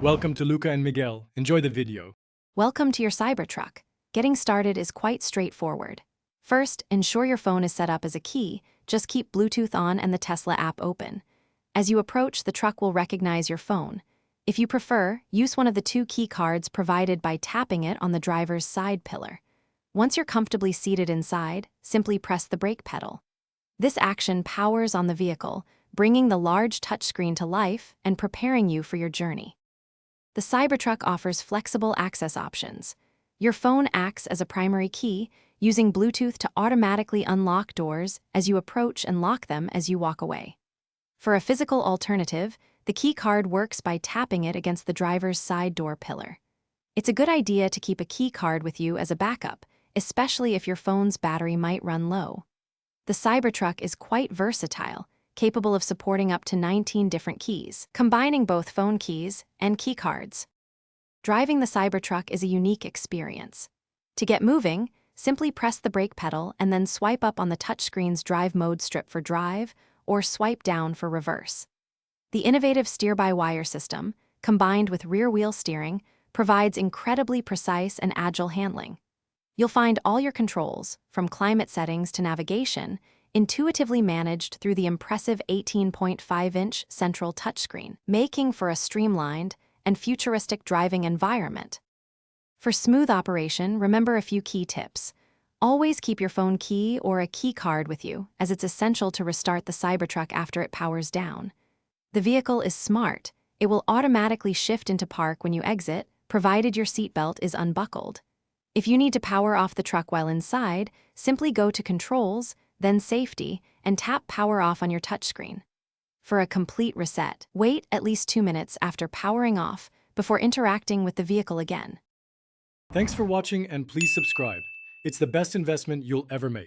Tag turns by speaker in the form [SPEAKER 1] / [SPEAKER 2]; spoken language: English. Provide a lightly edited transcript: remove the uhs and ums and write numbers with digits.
[SPEAKER 1] Welcome to Luca and Miguel. Enjoy the video.
[SPEAKER 2] Welcome to your Cybertruck. Getting started is quite straightforward. First, ensure your phone is set up as a key. Just keep Bluetooth on and the Tesla app open. As you approach, the truck will recognize your phone. If you prefer, use one of the two key cards provided by tapping it on the driver's side pillar. Once you're comfortably seated inside, simply press the brake pedal. This action powers on the vehicle, bringing the large touchscreen to life and preparing you for your journey. The Cybertruck offers flexible access options. Your phone acts as a primary key, using Bluetooth to automatically unlock doors as you approach and lock them as you walk away. For a physical alternative, the key card works by tapping it against the driver's side door pillar. It's a good idea to keep a key card with you as a backup, especially if your phone's battery might run low. The Cybertruck is quite versatile, capable of supporting up to 19 different keys, combining both phone keys and key cards. Driving the Cybertruck is a unique experience. To get moving, simply press the brake pedal and then swipe up on the touchscreen's drive mode strip for drive or swipe down for reverse. The innovative steer-by-wire system, combined with rear-wheel steering, provides incredibly precise and agile handling. You'll find all your controls, from climate settings to navigation, intuitively managed through the impressive 18.5-inch central touchscreen, making for a streamlined and futuristic driving environment. For smooth operation, remember a few key tips. Always keep your phone key or a key card with you, as it's essential to restart the Cybertruck after it powers down. The vehicle is smart. It will automatically shift into park when you exit, provided your seatbelt is unbuckled. If you need to power off the truck while inside, simply go to Controls, then Safety, and tap Power Off on your touchscreen. For a complete reset, wait at least 2 minutes after powering off before interacting with the vehicle again.
[SPEAKER 1] Thanks for watching and please subscribe. It's the best investment you'll ever make.